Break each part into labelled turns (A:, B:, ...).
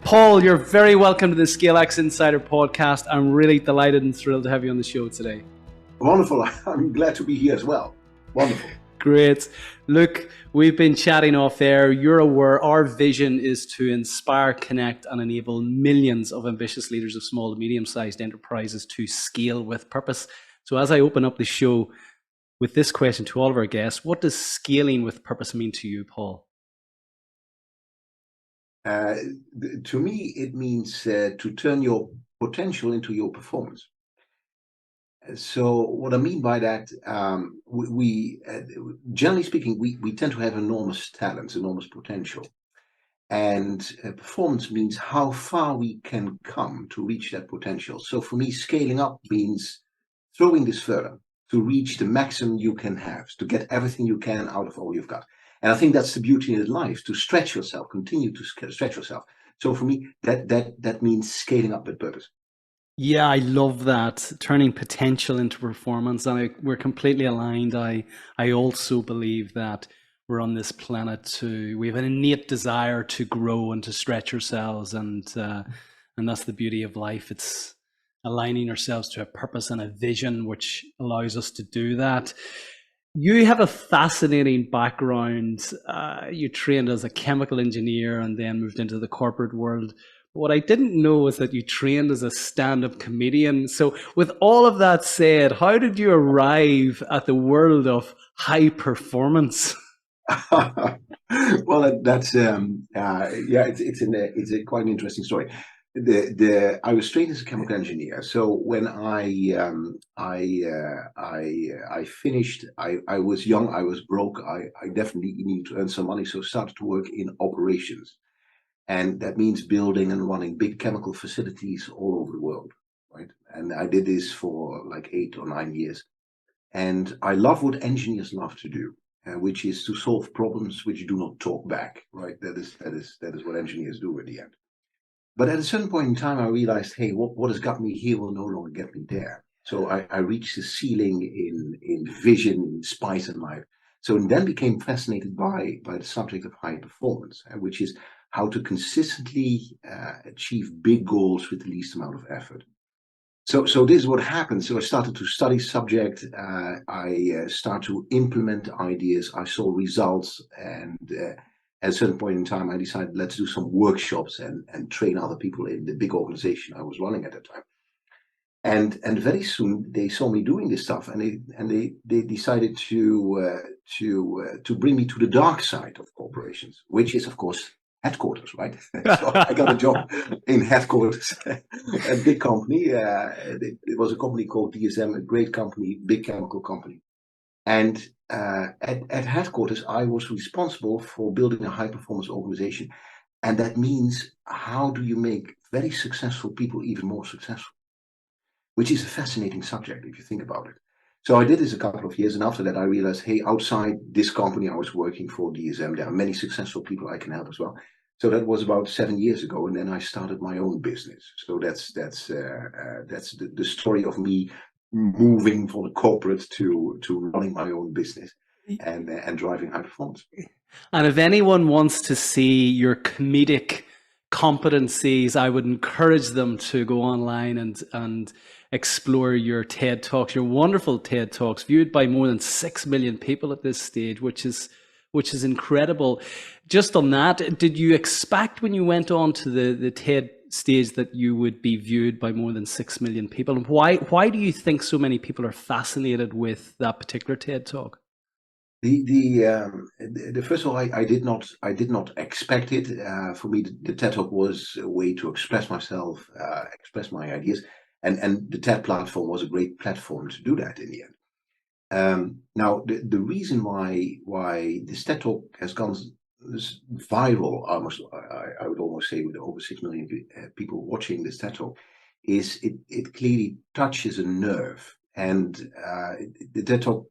A: Paul, you're very welcome to the ScaleX Insider podcast. I'm really delighted and thrilled to have you on the show today.
B: Wonderful. I'm glad to be here as well. Wonderful.
A: Great. Look, we've been chatting off air. You're aware our vision is to inspire, connect, and enable millions of ambitious leaders of small to medium-sized enterprises to scale with purpose. So as I open up the show with this question to all of our guests, what does scaling with purpose mean to you, Paul?
B: To me, it means to turn your potential into your performance. So what I mean by that, we generally speaking, we tend to have enormous talents, enormous potential. And performance means how far we can come to reach that potential. So for me, scaling up means throwing this further to reach the maximum you can have, to get everything you can out of all you've got. And I think that's the beauty in life, to stretch yourself, continue to stretch yourself. So for me, that means scaling up with purpose.
A: Yeah, I love that, turning potential into performance. And we're completely aligned. I also believe that we're on this planet we have an innate desire to grow and to stretch ourselves. And that's the beauty of life. It's aligning ourselves to a purpose and a vision, which allows us to do that. You have a fascinating background. You trained as a chemical engineer and then moved into the corporate world. What I didn't know was that you trained as a stand-up comedian. So with all of that said, how did you arrive at the world of high performance?
B: Well, that's it's a quite an interesting story. I was trained as a chemical engineer. So when I finished, I was young, I was broke, I definitely needed to earn some money, so I started to work in operations. And that means building and running big chemical facilities all over the world, right? And I did this for like 8 or 9 years. And I love what engineers love to do, which is to solve problems which do not talk back, right? That is what engineers do at the end. But at a certain point in time, I realized, hey, what has got me here will no longer get me there. So I reached the ceiling in vision, in spice in life. So and then became fascinated by the subject of high performance, which is how to consistently achieve big goals with the least amount of effort. So this is what happened. So I started to study subject. I started to implement ideas. I saw results, and at a certain point in time, I decided let's do some workshops and train other people in the big organization I was running at that time. And very soon they saw me doing this stuff, and they decided to bring me to the dark side of corporations, which is of course headquarters, right? So I got a job in headquarters, a big company. It was a company called DSM, a great company, big chemical company. And at headquarters, I was responsible for building a high performance organization. And that means how do you make very successful people even more successful? Which is a fascinating subject if you think about it. So I did this a couple of years, and after that I realized, hey, outside this company I was working for, DSM, there are many successful people I can help as well. So that was about 7 years ago, and then I started my own business. So that's the story of me moving from the corporate to running my own business and driving high performance.
A: And if anyone wants to see your comedic competencies, I would encourage them to go online and explore your TED Talks, your wonderful TED Talks, viewed by more than 6 million people at this stage, which is incredible. Just on that, did you expect when you went on to the TED stage that you would be viewed by more than 6 million people? And why do you think so many people are fascinated with that particular TED Talk?
B: The first of all, I did not expect it. For me, the TED Talk was a way to express myself, express my ideas, and the TED platform was a great platform to do that in the end. Now, the reason why this TED Talk has gone viral, almost I would almost say with over 6 million people watching this TED Talk, is it clearly touches a nerve, and the TED Talk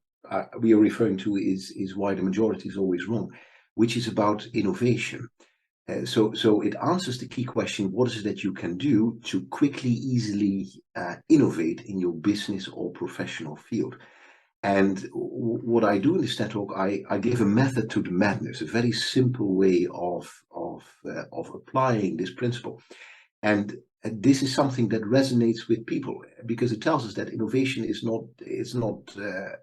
B: we are referring to is why the majority is always wrong, which is about innovation. So it answers the key question: what is it that you can do to quickly, easily innovate in your business or professional field? And what I do in this TED Talk, I give a method to the madness, a very simple way of of applying this principle. And this is something that resonates with people because it tells us that innovation is not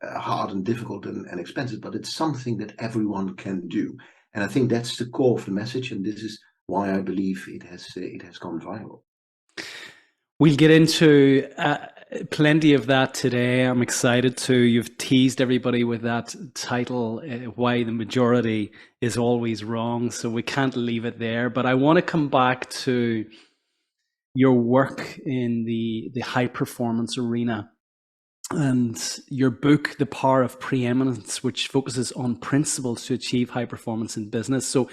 B: hard and difficult and expensive, but it's something that everyone can do. And I think that's the core of the message, and this is why I believe it has gone viral.
A: We'll get into plenty of that today. I'm excited to. You've teased everybody with that title, Why the Majority is Always Wrong. So we can't leave it there. But I want to come back to your work in the high performance arena and your book, The Power of Preeminence, which focuses on principles to achieve high performance in business. So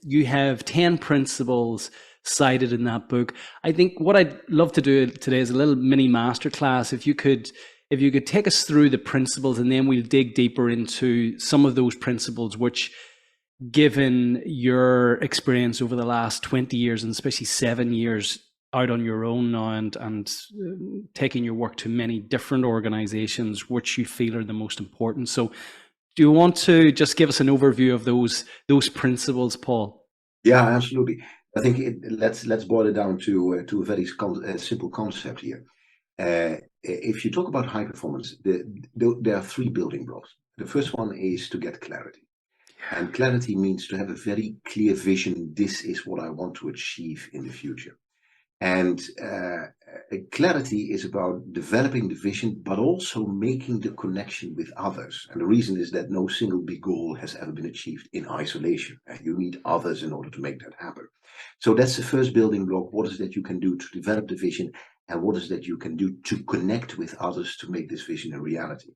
A: you have 10 principles cited in that book. I think what I'd love to do today is a little mini masterclass. If you could take us through the principles, and then we'll dig deeper into some of those principles, which, given your experience over the last 20 years, and especially 7 years out on your own now and taking your work to many different organizations, which you feel are the most important. So do you want to just give us an overview of those principles, Paul?
B: Yeah, absolutely. I think let's boil it down to a very simple concept here. If you talk about high performance, there are 3 building blocks. The first one is to get clarity. And clarity means to have a very clear vision. This is what I want to achieve in the future. And clarity is about developing the vision, but also making the connection with others. And the reason is that no single big goal has ever been achieved in isolation. You need others in order to make that happen. So that's the first building block. What is it that you can do to develop the vision? And what is it that you can do to connect with others to make this vision a reality?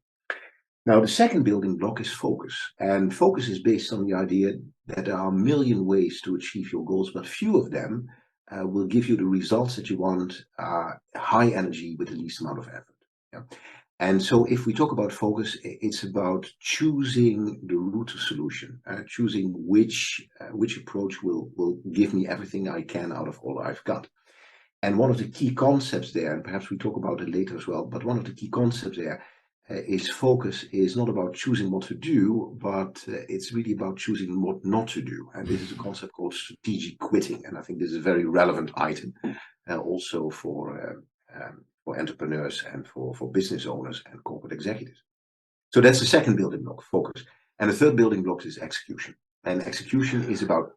B: Now, the second building block is focus. And focus is based on the idea that there are a million ways to achieve your goals, but few of them will give you the results that you want, high energy with the least amount of effort. Yeah. And so if we talk about focus, it's about choosing the route to solution, choosing which approach will give me everything I can out of all I've got. And one of the key concepts there, and perhaps we talk about it later as well, but one of the key concepts there is focus is not about choosing what to do, but it's really about choosing what not to do. And this is a concept called strategic quitting. And I think this is a very relevant item also for entrepreneurs and for business owners and corporate executives. So that's the second building block, focus. And the third building block is execution. And execution is about,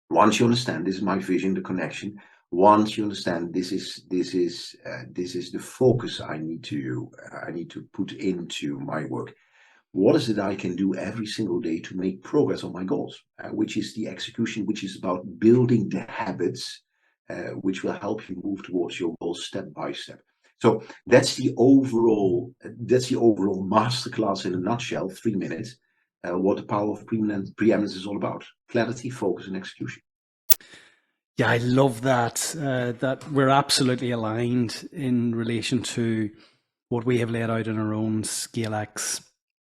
B: once you understand, this is my vision, the connection. Once you understand this is the focus I need to put into my work. What is it I can do every single day to make progress on my goals? Which is the execution, which is about building the habits which will help you move towards your goals step by step. So that's the overall masterclass in a nutshell, 3 minutes. What the power of preeminence is all about: clarity, focus, and execution.
A: Yeah, I love that, that we're absolutely aligned in relation to what we have laid out in our own ScaleX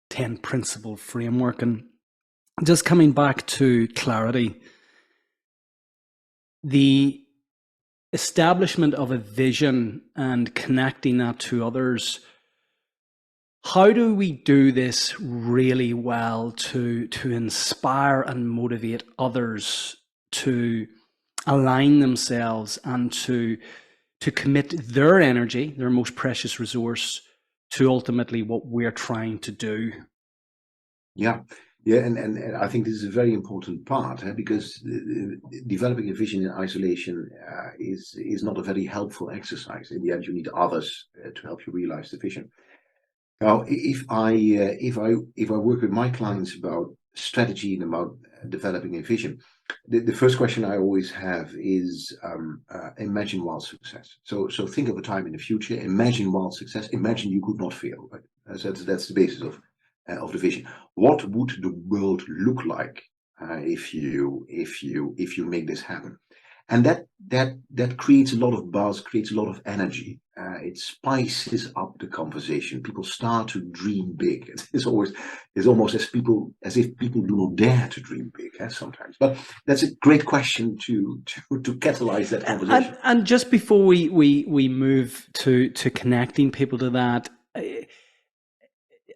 A: 10 principle framework. And just coming back to clarity, the establishment of a vision and connecting that to others, how do we do this really well to inspire and motivate others to align themselves and to commit their energy, their most precious resource, to ultimately what we're trying to do?
B: Yeah, and I think this is a very important part, because developing a vision in isolation is not a very helpful exercise. In the end, you need others to help you realize the vision. Now, if I work with my clients about strategy and about developing a vision, the first question I always have is imagine wild success. So think of a time in the future. Imagine wild success. Imagine you could not fail. Right? So that's the basis of the vision. What would the world look like if you make this happen? And that creates a lot of buzz, creates a lot of energy. It spices up the conversation. People start to dream big. It's almost as if people do not dare to dream big sometimes. But that's a great question to catalyze that conversation.
A: And just before we move to connecting people to that,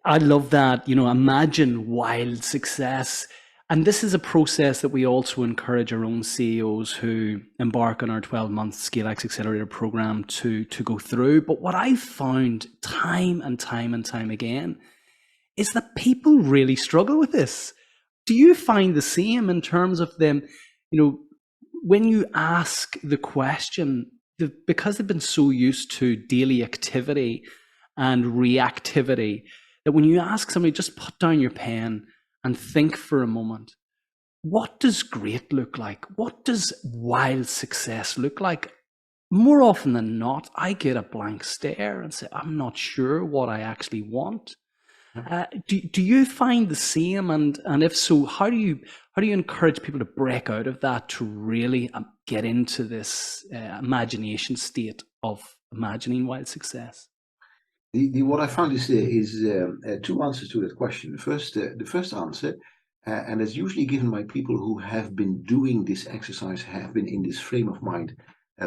A: I love that, imagine wild success. And this is a process that we also encourage our own CEOs who embark on our 12-month ScaleX Accelerator program to go through. But what I've found time and time and time again is that people really struggle with this. Do you find the same in terms of them, when you ask the question, because they've been so used to daily activity and reactivity, that when you ask somebody, just put down your pen and think for a moment, what does great look like? What does wild success look like? More often than not, I get a blank stare and say, I'm not sure what I actually want. Do you find the same? And if so, how do you encourage people to break out of that to really get into this imagination state of imagining wild success?
B: What I found is two answers to that question. The first answer, and it's usually given by people who have been doing this exercise, have been in this frame of mind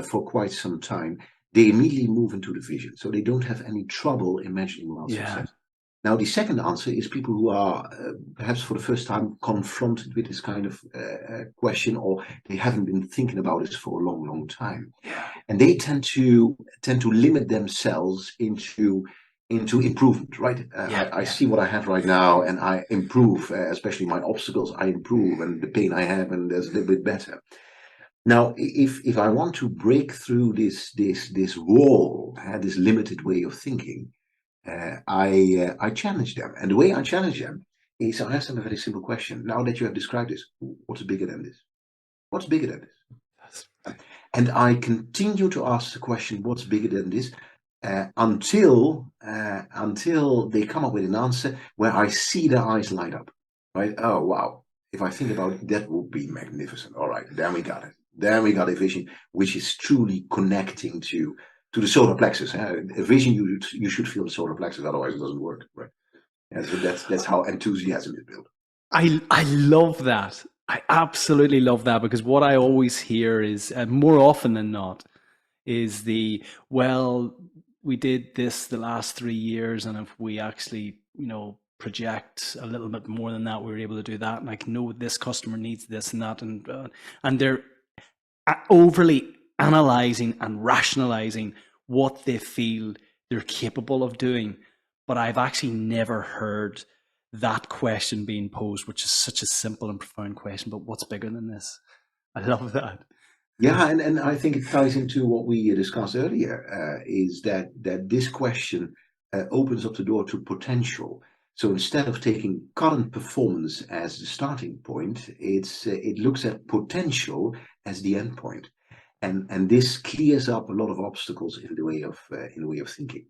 B: for quite some time. They immediately move into the vision, so they don't have any trouble imagining wild success. Now, the second answer is people who are perhaps for the first time confronted with this kind of question, or they haven't been thinking about this for a long, long time, and they tend to limit themselves into improvement. Right? I see what I have right now, and I improve, especially my obstacles. I improve, and the pain I have, and there's a little bit better. Now, if I want to break through this wall, this limited way of thinking. I challenge them, and the way I challenge them is I ask them a very simple question. Now that you have described this, what's bigger than this? What's bigger than this? And I continue to ask the question, what's bigger than this? Until they come up with an answer where I see their eyes light up. Right? Oh wow! If I think about it, that would be magnificent. All right, then we got it. Then we got a vision which is truly connecting to the solar plexus. A vision, you should feel the solar plexus, otherwise it doesn't work, right? And so that's how enthusiasm is built.
A: I love that. I absolutely love that, because what I always hear is, more often than not, is well, we did this the last 3 years, and if we actually, project a little bit more than that, we were able to do that. And like, no, this customer needs this and that, and they're overly analyzing and rationalizing what they feel they're capable of doing. But I've actually never heard that question being posed, which is such a simple and profound question. But what's bigger than this? I love that.
B: Yeah, and I think it ties into what we discussed earlier, is that this question opens up the door to potential. So instead of taking current performance as the starting point, it looks at potential as the end point, and this clears up a lot of obstacles in the way of thinking.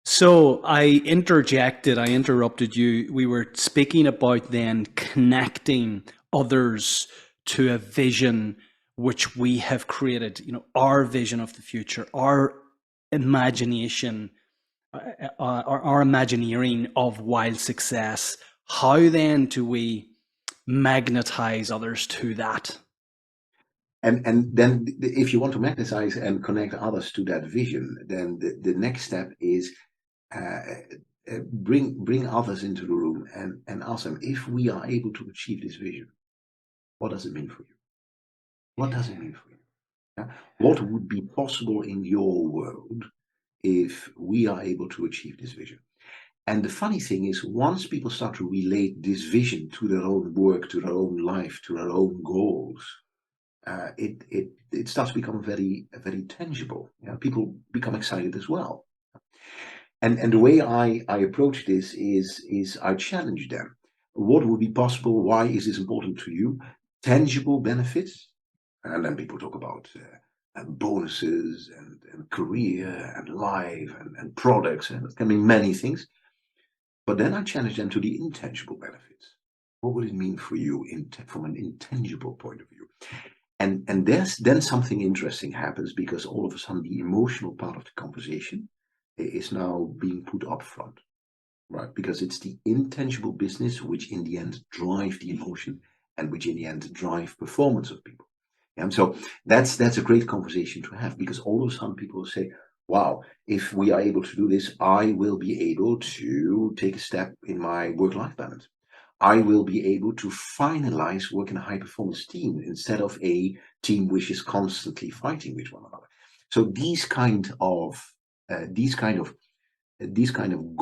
A: So I interrupted you. We were speaking about then connecting others to a vision which we have created, our vision of the future, our imagination, our imagineering of wild success. How then do we magnetize others to that?
B: And then if you want to magnetize and connect others to that vision, then the next step is bring others into the room and ask them, if we are able to achieve this vision, what does it mean for you? What does it mean for you? Yeah? What would be possible in your world if we are able to achieve this vision? And the funny thing is, once people start to relate this vision to their own work, to their own life, to their own goals, it starts to become very, very tangible. People become excited as well. And the way I approach this is I challenge them. What would be possible? Why is this important to you? Tangible benefits. And then people talk about bonuses and career and life and products, and it can be many things. But then I challenge them to the intangible benefits. What would it mean for you from an intangible point of view? And then something interesting happens, because all of a sudden the emotional part of the conversation is now being put up front, right? Because it's the intangible business which in the end drive the emotion, and which in the end drive performance of people. And so that's a great conversation to have, because all of a sudden people will say, wow, if we are able to do this, I will be able to take a step in my work-life balance. I will be able to finalize work in a high performance team instead of a team which is constantly fighting with one another. So these kind of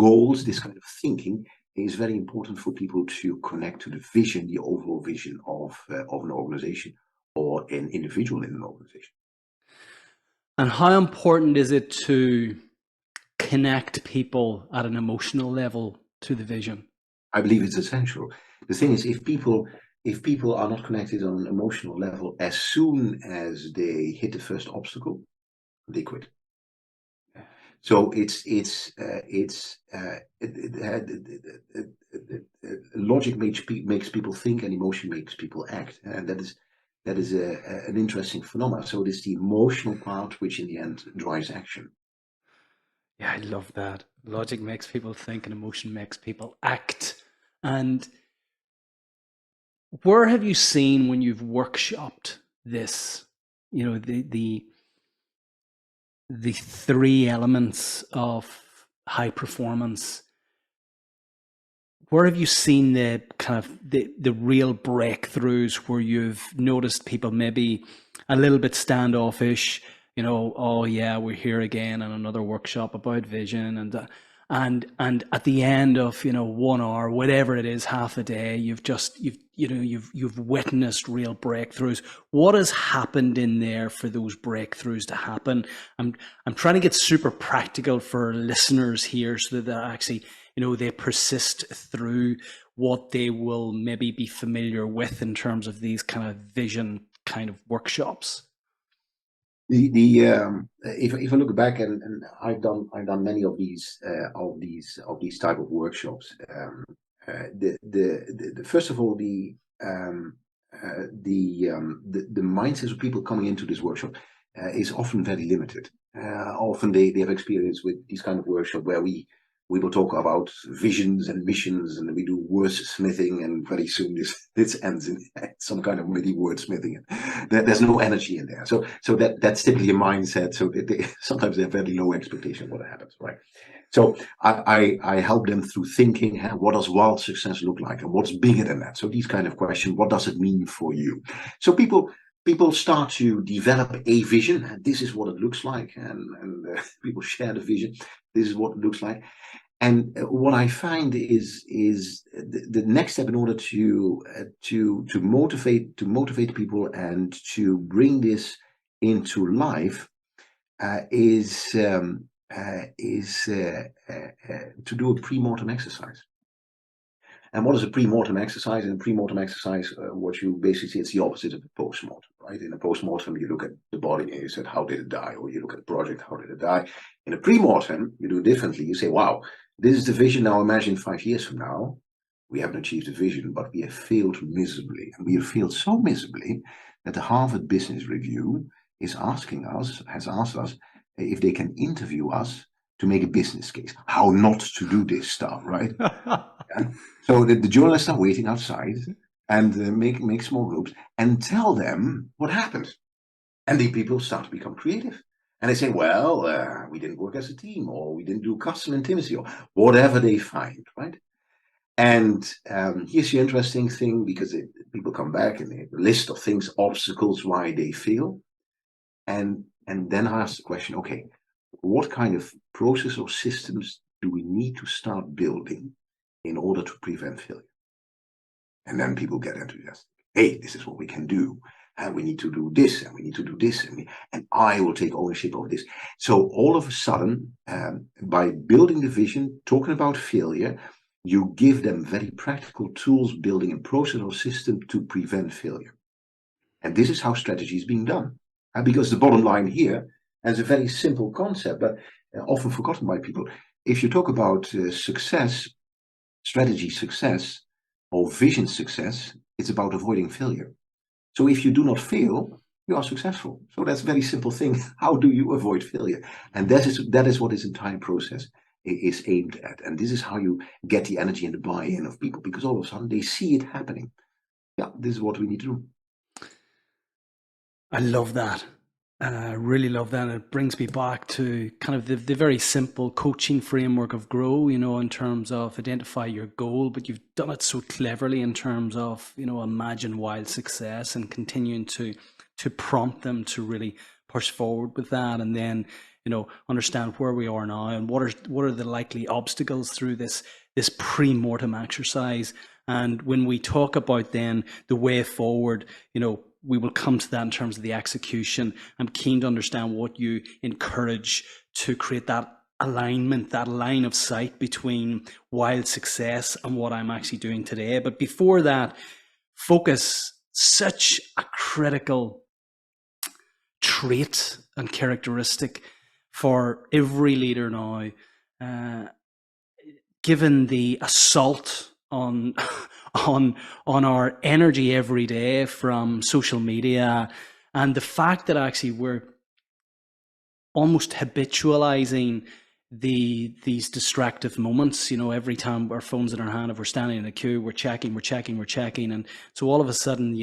B: goals, this kind of thinking is very important for people to connect to the vision, the overall vision of an organization or an individual in an organization.
A: And how important is it to connect people at an emotional level to the vision?
B: I believe it's essential. The thing is, if people are not connected on an emotional level, as soon as they hit the first obstacle, they quit. So logic makes people think, and emotion makes people act, and that is an interesting phenomenon. So it is the emotional part which, in the end, drives action.
A: Yeah, I love that. Logic makes people think and emotion makes people act. And where have you seen, when you've workshopped this, the three elements of high performance, where have you seen the kind of the real breakthroughs where you've noticed people maybe a little bit standoffish, oh yeah, we're here again on another workshop about vision, and at the end of 1 hour, whatever it is, half a day, you've witnessed real breakthroughs. What has happened in there for those breakthroughs to happen? I'm trying to get super practical for listeners here so that they're actually they persist through what they will maybe be familiar with in terms of these kind of vision kind of workshops.
B: If I look back, and I've done many of these type of workshops. The first of all, the mindsets of people coming into this workshop is often very limited. Often they have experience with these kind of workshop where we will talk about visions and missions, and we do wordsmithing, and very soon this ends in some kind of MIDI wordsmithing. There's no energy in there. So that's typically a mindset. So sometimes they have very low expectation of what happens, right? So I help them through thinking, what does wild success look like, and what's bigger than that? So these kind of questions, what does it mean for you? So people start to develop a vision, and this is what it looks like, and people share the vision. This is what it looks like. And what I find is the next step in order to motivate people and to bring this into life is to do a pre-mortem exercise. And what is a pre-mortem exercise? In a pre-mortem exercise, what you basically see, it's the opposite of a post-mortem, right? In a post-mortem, you look at the body and you said, how did it die? Or you look at the project, how did it die? In a pre-mortem, you do it differently. You say, wow, this is the vision. Now imagine 5 years from now, we haven't achieved the vision, but we have failed miserably. And we have failed so miserably that the Harvard Business Review has asked us if they can interview us to make a business case, how not to do this stuff, right? And so the journalists are waiting outside and make small groups and tell them what happened. And the people start to become creative. And they say, well, we didn't work as a team, or we didn't do customer intimacy, or whatever they find, right? And here's the interesting thing, because people come back and they have a list of things, obstacles, why they fail. And then I ask the question, okay, what kind of process or systems do we need to start building in order to prevent failure? And then people get enthusiastic. Hey, this is what we can do. And we need to do this, and we need to do this, and I will take ownership of this. So all of a sudden, by building the vision, talking about failure, you give them very practical tools, building a process or system to prevent failure. And this is how strategy is being done. Because the bottom line here is a very simple concept, but often forgotten by people. If you talk about success, strategy success, or vision success, it's about avoiding failure. So if you do not fail, you are successful. So that's a very simple thing. How do you avoid failure? And that is what this entire process is aimed at. And this is how you get the energy and the buy-in of people, because all of a sudden they see it happening. Yeah, this is what we need to do.
A: I love that. Really love that. It brings me back to kind of the very simple coaching framework of grow, in terms of identify your goal, but you've done it so cleverly in terms of, imagine wild success and continuing to prompt them to really push forward with that. And then, understand where we are now and what are the likely obstacles through this pre-mortem exercise. And when we talk about then the way forward, we will come to that in terms of the execution. I'm keen to understand what you encourage to create that alignment, that line of sight between wild success and what I'm actually doing today. But before that, focus, such a critical trait and characteristic for every leader now, given the assault on our energy every day from social media, and the fact that actually we're almost habitualizing these distractive moments. Every time our phone's in our hand, if we're standing in a queue, we're checking, and so all of a sudden,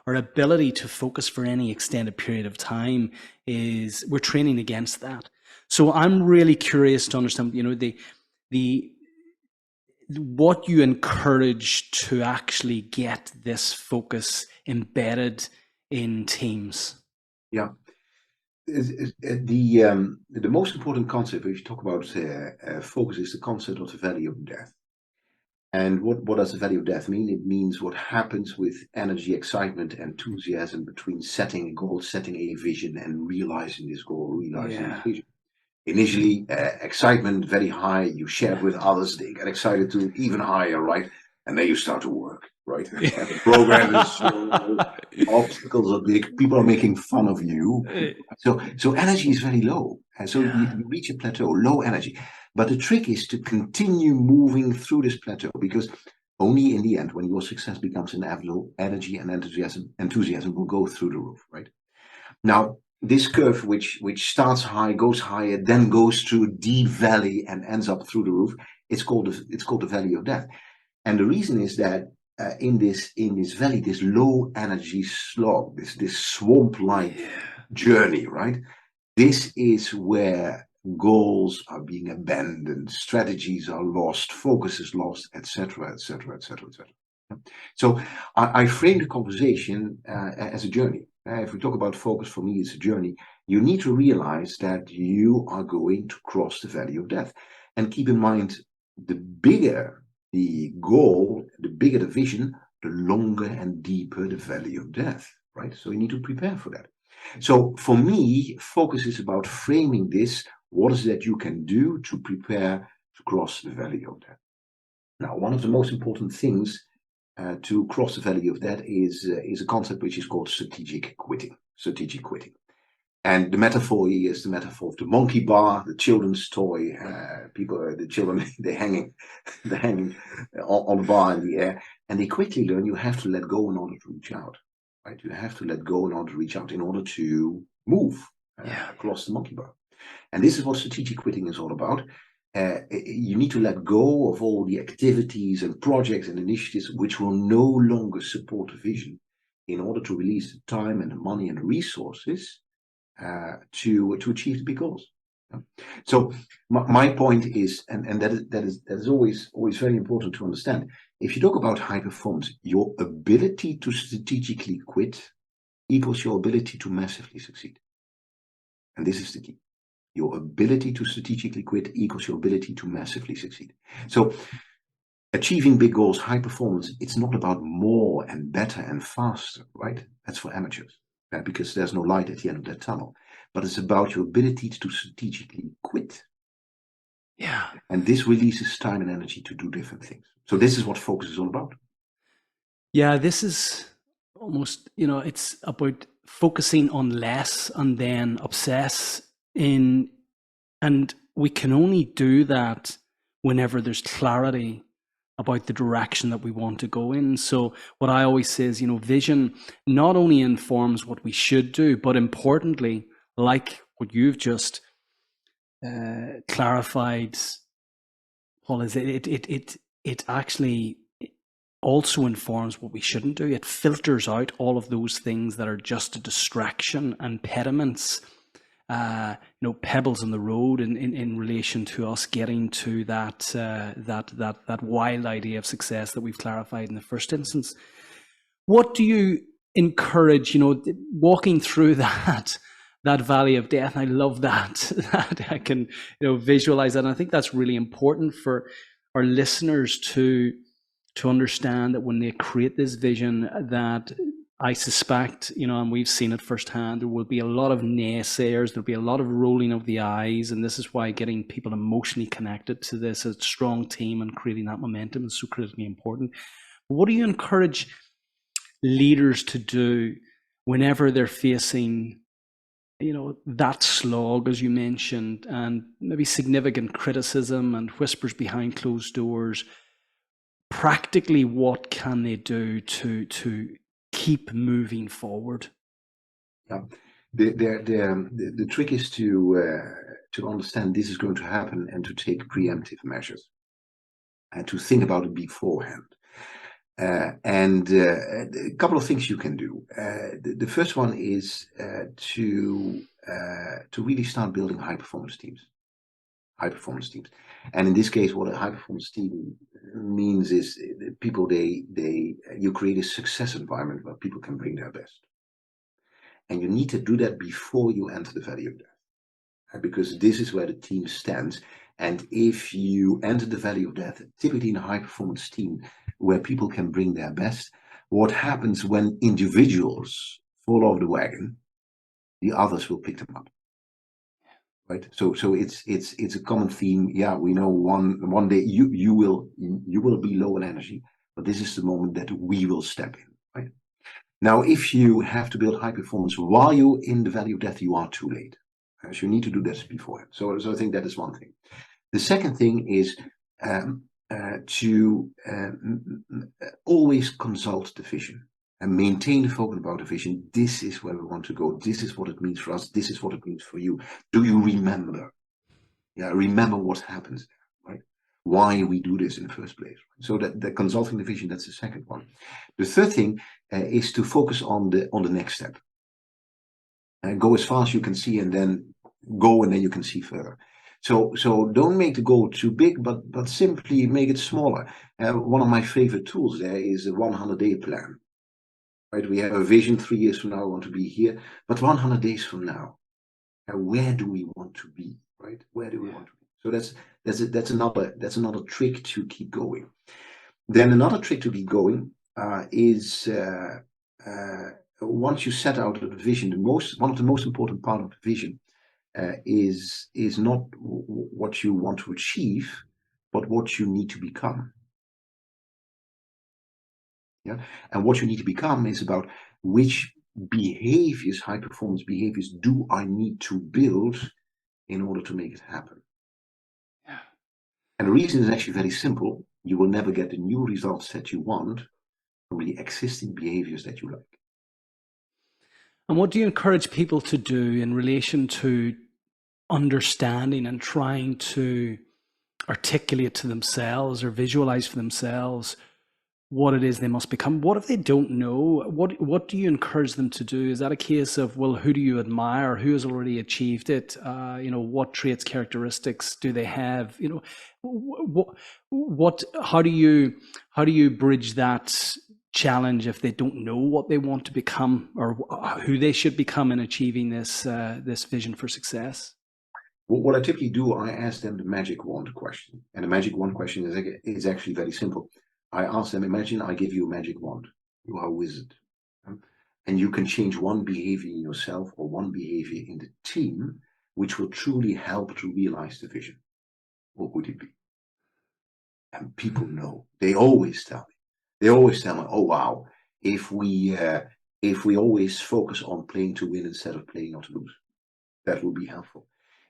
A: our ability to focus for any extended period of time we're training against that. So I'm really curious to understand, the what you encourage to actually get this focus embedded in teams.
B: Yeah. The most important concept, if you talk about focus, is the concept of the valley of death. And what does the valley of death mean? It means what happens with energy, excitement, enthusiasm between setting a goal, setting a vision, and realizing this goal, realizing this vision. Initially, excitement very high. You share it with others. They get excited to even higher, right? And then you start to work, right? The program is slow. Obstacles are big. People are making fun of you. So energy is very low. And so you reach a plateau, low energy. But the trick is to continue moving through this plateau, because only in the end, when your success becomes inevitable, energy and enthusiasm will go through the roof, right? Now, this curve, which starts high, goes higher, then goes through a deep valley and ends up through the roof, it's called the valley of death. And the reason is that in this valley, this low energy slog, this swamp-like journey, right? This is where goals are being abandoned, strategies are lost, focus is lost, etc., etc., etc., etc. So I frame the conversation as a journey. If we talk about focus, for me, it's a journey. You need to realize that you are going to cross the valley of death. And keep in mind, the bigger the goal, the bigger the vision, the longer and deeper the valley of death, right? So you need to prepare for that. So for me, focus is about framing this. What is that you can do to prepare to cross the valley of death? Now, one of the most important things to cross the valley of death is a concept which is called strategic quitting. Strategic quitting. And the metaphor here is the metaphor of the monkey bar, the children's toy. The children, they're hanging on the bar in the air, and they quickly learn you have to let go in order to reach out. Right? You have to let go in order to reach out, in order to move across the monkey bar. And this is what strategic quitting is all about. You need to let go of all the activities and projects and initiatives which will no longer support the vision, in order to release the time and the money and the resources to achieve the big goals. So my point is, and that is always very important to understand. If you talk about high performance, your ability to strategically quit equals your ability to massively succeed. And this is the key. Your ability to strategically quit equals your ability to massively succeed. So achieving big goals, high performance, it's not about more and better and faster, right? That's for amateurs, because there's no light at the end of that tunnel. But it's about your ability to strategically quit.
A: Yeah.
B: And this releases time and energy to do different things. So this is what focus is all about.
A: Yeah, this is almost, it's about focusing on less and then obsess in, and we can only do that whenever there's clarity about the direction that we want to go in. So what I always say is, vision not only informs what we should do, but importantly, like what you've just clarified, Paul, is it actually also informs what we shouldn't do. It filters out all of those things that are just a distraction, impediments, pebbles in the road in relation to us getting to that wild idea of success that we've clarified in the first instance. What do you encourage, walking through that valley of death? I love that I can, visualize that. And I think that's really important for our listeners to understand, that when they create this vision, that I suspect, and we've seen it firsthand, there will be a lot of naysayers, there'll be a lot of rolling of the eyes, and this is why getting people emotionally connected to this, a strong team and creating that momentum is so critically important. But what do you encourage leaders to do whenever they're facing, that slog, as you mentioned, and maybe significant criticism and whispers behind closed doors? Practically, what can they do to keep moving forward?
B: Yeah, the trick is to understand this is going to happen and to take preemptive measures and to think about it beforehand. And a couple of things you can do. The first one is to really start building high performance teams. And in this case, what a high performance team means is people, you create a success environment where people can bring their best. And you need to do that before you enter the valley of death, because this is where the team stands. And if you enter the valley of death, typically in a high performance team where people can bring their best, what happens when individuals fall off the wagon, the others will pick them up. Right. So it's a common theme. Yeah, we know one day you will be low in energy, but this is the moment that we will step in. Right. Now, if you have to build high performance while you're in the valley of death, you are too late. So you need to do this beforehand. So I think that is one thing. The second thing is to always consult the vision and maintain the focus about the vision. This is where we want to go. This is what it means for us. This is what it means for you. Do you remember? Yeah, remember what happens there, right? Why we do this in the first place. So that the consulting the vision, that's the second one. The third thing is to focus on the next step. Go as far as you can see, and then go, and then you can see further. So don't make the goal too big, but simply make it smaller. One of my favorite tools there is a 100-day plan. Right, we have a vision 3 years from now, we want to be here, but 100 days from now, where do we want to be? Right, where do we want to be? So that's another trick to keep going. Then another trick to keep going is once you set out the vision, one of the most important part of the vision is not what you want to achieve, but what you need to become. Yeah, and what you need to become is about which behaviors, high performance behaviors, do I need to build in order to make it happen.
A: Yeah.
B: And the reason is actually very simple. You will never get the new results that you want from the existing behaviors that you like.
A: And what do you encourage people to do in relation to understanding and trying to articulate to themselves or visualize for themselves what it is they must become? What if they don't know? What do you encourage them to do? Is that a case of, well, who do you admire? Who has already achieved it? What traits, characteristics do they have? How do you bridge that challenge if they don't know what they want to become or who they should become in achieving this vision for success?
B: What I typically do, I ask them the magic wand question. And the magic wand question is actually very simple. I ask them, imagine I give you a magic wand. You are a wizard. And you can change one behavior in yourself or one behavior in the team, which will truly help to realize the vision. What would it be? And people know. They always tell me. Oh wow, if we always focus on playing to win instead of playing not to lose, that would be helpful.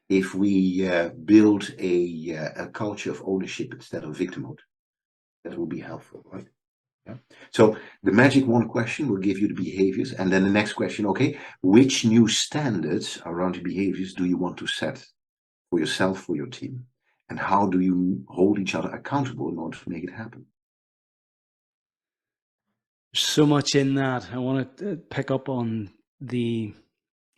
B: If we build a culture of ownership instead of victimhood, that will be helpful, right? Yeah. So the magic wand question will give you the behaviors, and then the next question, okay, which new standards around the behaviors do you want to set for yourself, for your team? And how do you hold each other accountable in order to make it happen?
A: so much in that. I want to pick up on the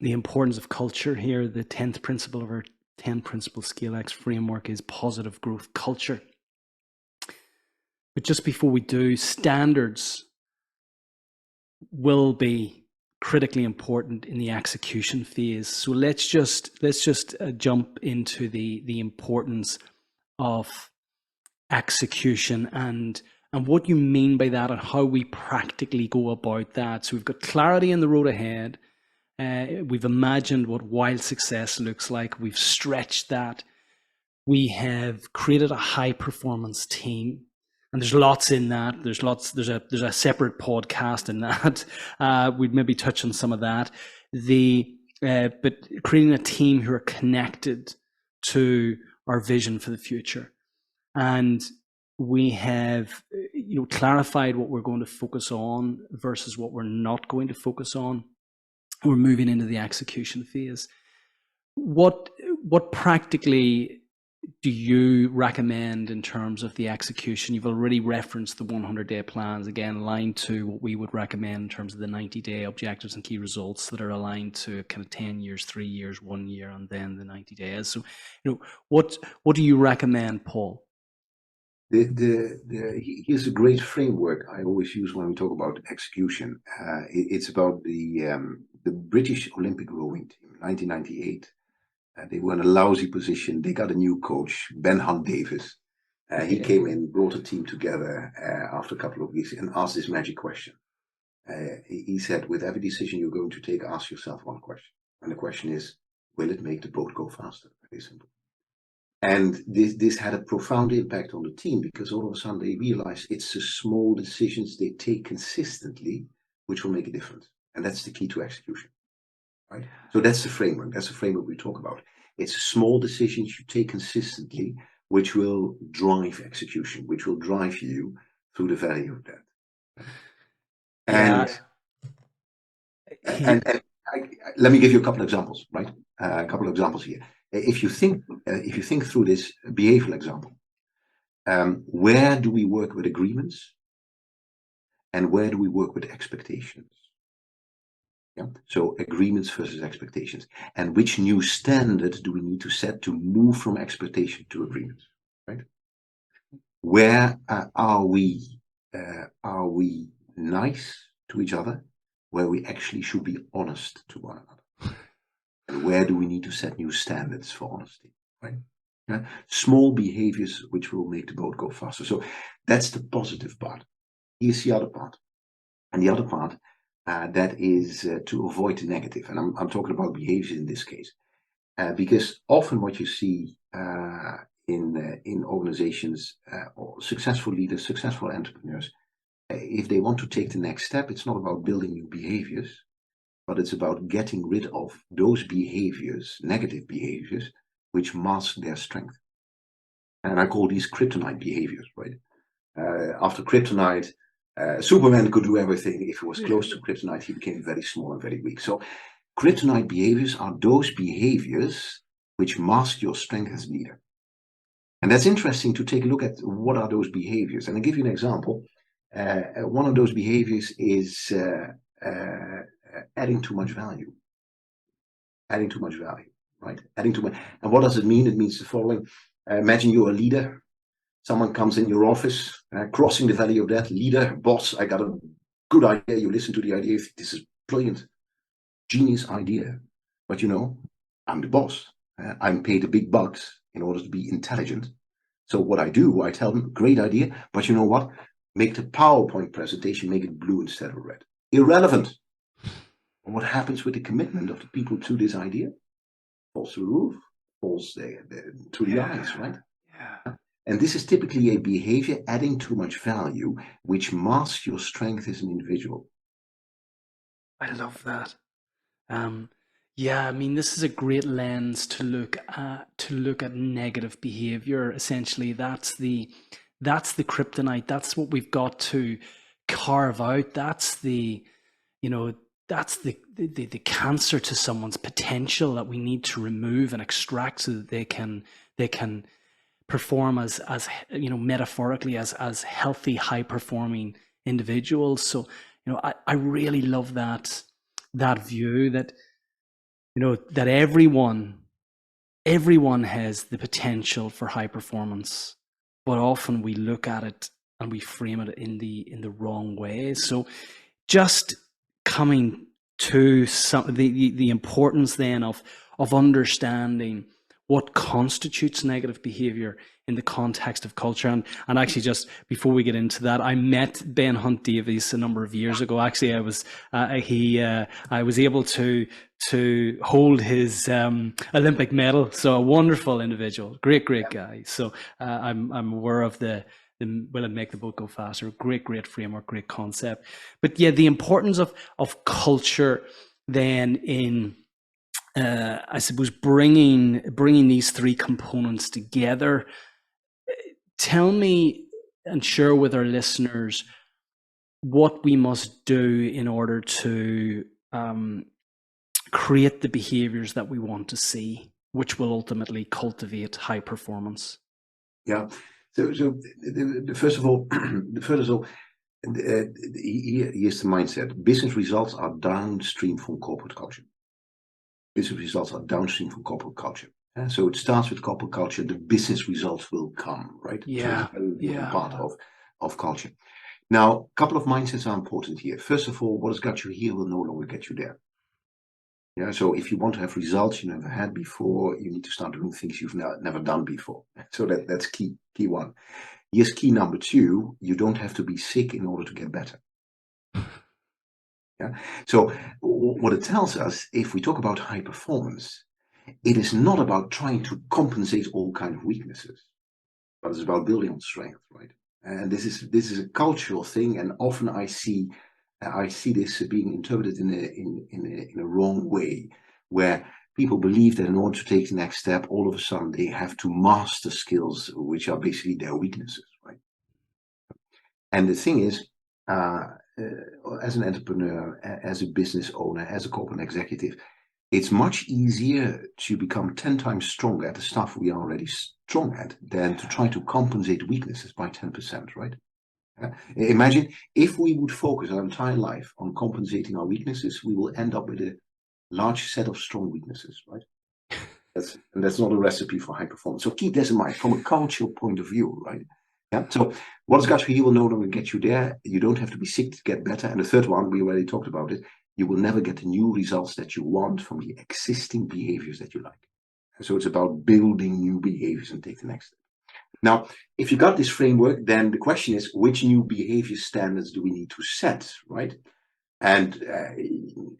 A: importance of culture here. The 10th principle of our 10 principle Scale X framework is positive growth culture. But just before we do, standards will be critically important in the execution phase. So let's just jump into the importance of execution and what you mean by that and how we practically go about that. So we've got clarity in the road ahead. We've imagined what wild success looks like. We've stretched that. We have created a high performance team. And there's lots in that. There's a separate podcast in that. We'd maybe touch on some of that. But creating a team who are connected to our vision for the future. And we have, clarified what we're going to focus on versus what we're not going to focus on. We're moving into the execution phase. What practically do you recommend in terms of the execution? You've already referenced the 100-day plans, again, aligned to what we would recommend in terms of the 90-day objectives and key results that are aligned to kind of 10 years, 3 years, 1 year, and then the 90 days. So, what do you recommend, Paul?
B: Here's a great framework I always use when we talk about execution. It's about the British Olympic rowing team, 1998. They were in a lousy position. They got a new coach, Ben Hunt Davis. He came in, brought a team together after a couple of weeks and asked this magic question. He said, with every decision you're going to take, ask yourself one question. And the question is, will it make the boat go faster? Very simple. And this had a profound impact on the team because all of a sudden they realized it's the small decisions they take consistently which will make a difference. And that's the key to execution. Right? So that's the framework. That's the framework we talk about. It's small decisions you take consistently, which will drive execution, which will drive you through the value of that. And let me give you a couple of examples, right? A couple of examples here. If you think through this behavioral example, where do we work with agreements, and where do we work with expectations? Yeah. So agreements versus expectations, and which new standard do we need to set to move from expectation to agreements, right? Where are we nice to each other, where we actually should be honest to one another, and where do we need to set new standards for honesty, right? Yeah. Small behaviors which will make the boat go faster. So that's the positive part. Here's the other part, and the other part. That is to avoid the negative. And I'm talking about behaviors in this case. Because often what you see in organizations or successful leaders, successful entrepreneurs, if they want to take the next step, it's not about building new behaviors, but it's about getting rid of those behaviors, negative behaviors, which mask their strength. And I call these kryptonite behaviors, right? After kryptonite, Superman could do everything. If he was close to kryptonite, he became very small and very weak. So kryptonite behaviors are those behaviors which mask your strength as a leader. And that's interesting to take a look at what are those behaviors. And I'll give you an example. One of those behaviors is adding too much value. Adding too much value, right? Adding too much. And what does it mean? It means the following. Imagine you're a leader. Someone comes in your office, crossing the value of that. Leader, boss, I got a good idea. You listen to the idea. This is brilliant, genius idea. But I'm the boss. I'm paid the big bucks in order to be intelligent. So what I do, I tell them, great idea. But you know what? Make the PowerPoint presentation, make it blue instead of red. Irrelevant. And what happens with the commitment of the people to this idea? Falls through the roof, falls to the eyes, right? Yeah. And this is typically a behavior adding too much value, which masks your strength as an individual.
A: I love that. Yeah, I mean, this is a great lens to look at negative behavior. Essentially, that's the kryptonite. That's what we've got to carve out. That's the cancer to someone's potential that we need to remove and extract so that they can perform as metaphorically as healthy, high performing individuals. So I really love that view that, that everyone has the potential for high performance, but often we look at it and we frame it in the wrong way. So just coming to the importance then of understanding what constitutes negative behavior in the context of culture. And actually, just before we get into that, I met Ben Hunt Davies a number of years ago. Actually, I was able to hold his Olympic medal. So a wonderful individual, great guy. So I'm aware of the will it make the boat go faster? Great framework, great concept. But yeah, the importance of culture then in I suppose bringing these three components together. Tell me and share with our listeners what we must do in order to create the behaviors that we want to see, which will ultimately cultivate high performance.
B: Yeah. So first of all, here's the mindset. Business results are downstream from corporate culture. Business results are downstream from corporate culture. So it starts with corporate culture. The business results will come, right?
A: Yeah.
B: So it's a very important part of culture. Now, a couple of mindsets are important here. First of all, what has got you here will no longer get you there. Yeah. So if you want to have results you never had before, you need to start doing things you've never done before. So that's key one. Here's key number two. You don't have to be sick in order to get better. Yeah. So what it tells us, if we talk about high performance, it is not about trying to compensate all kinds of weaknesses, but it's about building on strength, right? And this is a cultural thing, and often I see this being interpreted in a wrong way, where people believe that in order to take the next step, all of a sudden they have to master skills which are basically their weaknesses, right? And the thing is, as an entrepreneur, as a business owner, as a corporate executive, it's much easier to become 10 times stronger at the stuff we are already strong at than to try to compensate weaknesses by 10%, right? Imagine if we would focus our entire life on compensating our weaknesses, we will end up with a large set of strong weaknesses, right? That's not a recipe for high performance. So keep this in mind from a cultural point of view, right? Yeah. So what's got you here will no longer get you there. You don't have to be sick to get better. And the third one, we already talked about it. You will never get the new results that you want from the existing behaviors that you like. And so it's about building new behaviors and take the next step. Now, if you got this framework, then the question is, which new behavior standards do we need to set, right? And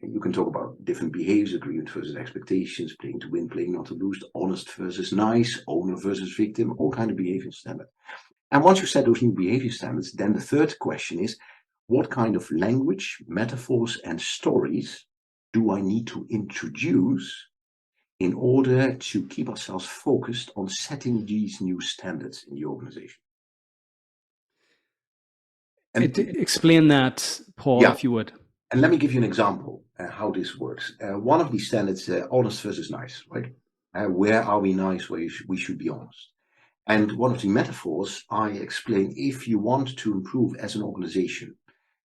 B: you can talk about different behaviors, agreement versus expectations, playing to win, playing not to lose, honest versus nice, owner versus victim, all kind of behavior standards. And once you set those new behavior standards, then the third question is, what kind of language, metaphors, and stories do I need to introduce in order to keep ourselves focused on setting these new standards in the organization? And
A: Explain that, Paul,
B: yeah,
A: if you would.
B: and let me give you an example how this works. One of these standards, honest versus nice, right? Where are we nice? Where we should be honest. And one of the metaphors I explain, if you want to improve as an organization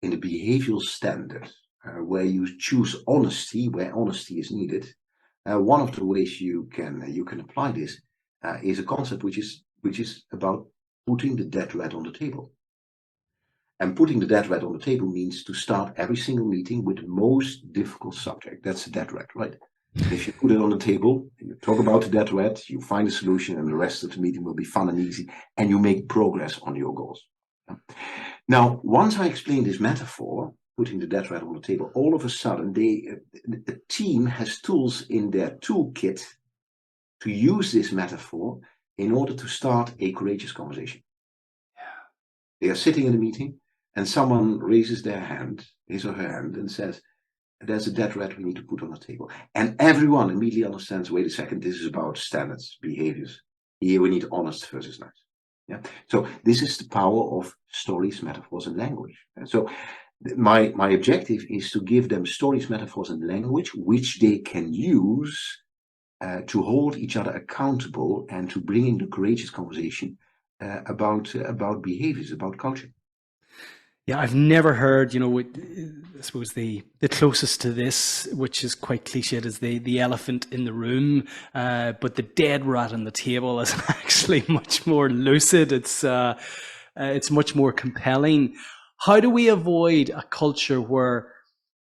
B: in the behavioral standard, where you choose honesty, where honesty is needed, one of the ways you can apply this is a concept which is about putting the dead rat on the table. And putting the dead rat on the table means to start every single meeting with the most difficult subject. That's the dead rat, right? And if you put it on the table, you talk about the dead rat, you find a solution, and the rest of the meeting will be fun and easy, and you make progress on your goals. Now, once I explain this metaphor, putting the dead rat on the table, all of a sudden, the team has tools in their toolkit to use this metaphor in order to start a courageous conversation. They are sitting in a meeting, and someone raises their hand, his or her hand, and says, there's a dead rat we need to put on the table. And everyone immediately understands, wait a second, this is about standards, behaviors. Here we need honest versus nice. Yeah. So this is the power of stories, metaphors, and language. And so my objective is to give them stories, metaphors, and language, which they can use to hold each other accountable and to bring in the courageous conversation about behaviors, about culture.
A: Yeah, I've never heard, I suppose the closest to this, which is quite cliched, is the elephant in the room. But the dead rat on the table is actually much more lucid. It's much more compelling. How do we avoid a culture where,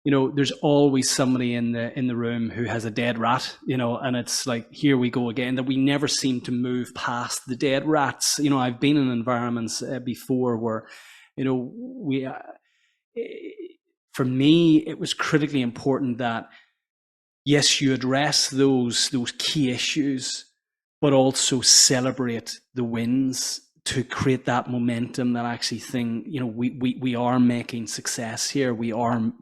A: there's always somebody in the room who has a dead rat, and it's like, here we go again, that we never seem to move past the dead rats. I've been in environments before where, we for me, it was critically important that, yes, you address those key issues, but also celebrate the wins to create that momentum that actually we are making success here. We are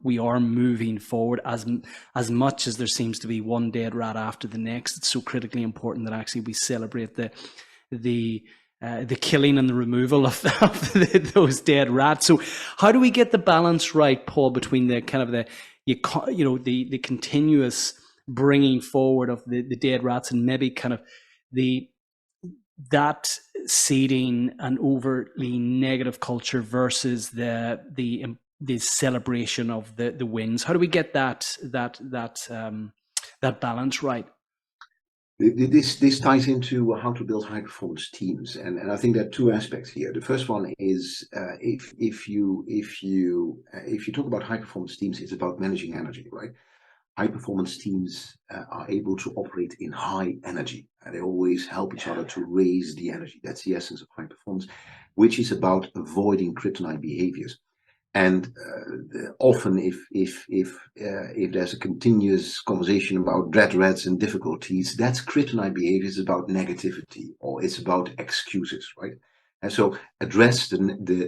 A: moving forward. As much as there seems to be one dead rat after the next, it's so critically important that actually we celebrate the killing and the removal of those dead rats. So how do we get the balance right, Paul, between the kind of the continuous bringing forward of the dead rats, and maybe kind of that seeding an overtly negative culture versus the celebration of the wins? How do we get that balance right?
B: This ties into how to build high performance teams, and I think there are two aspects here. The first one is if you talk about high performance teams, it's about managing energy, right? High performance teams are able to operate in high energy, and they always help each other to raise the energy. That's the essence of high performance, which is about avoiding kryptonite behaviors. And often, if there's a continuous conversation about dread rats and difficulties, that's kryptonite behaviors about negativity, or it's about excuses, right? And so address the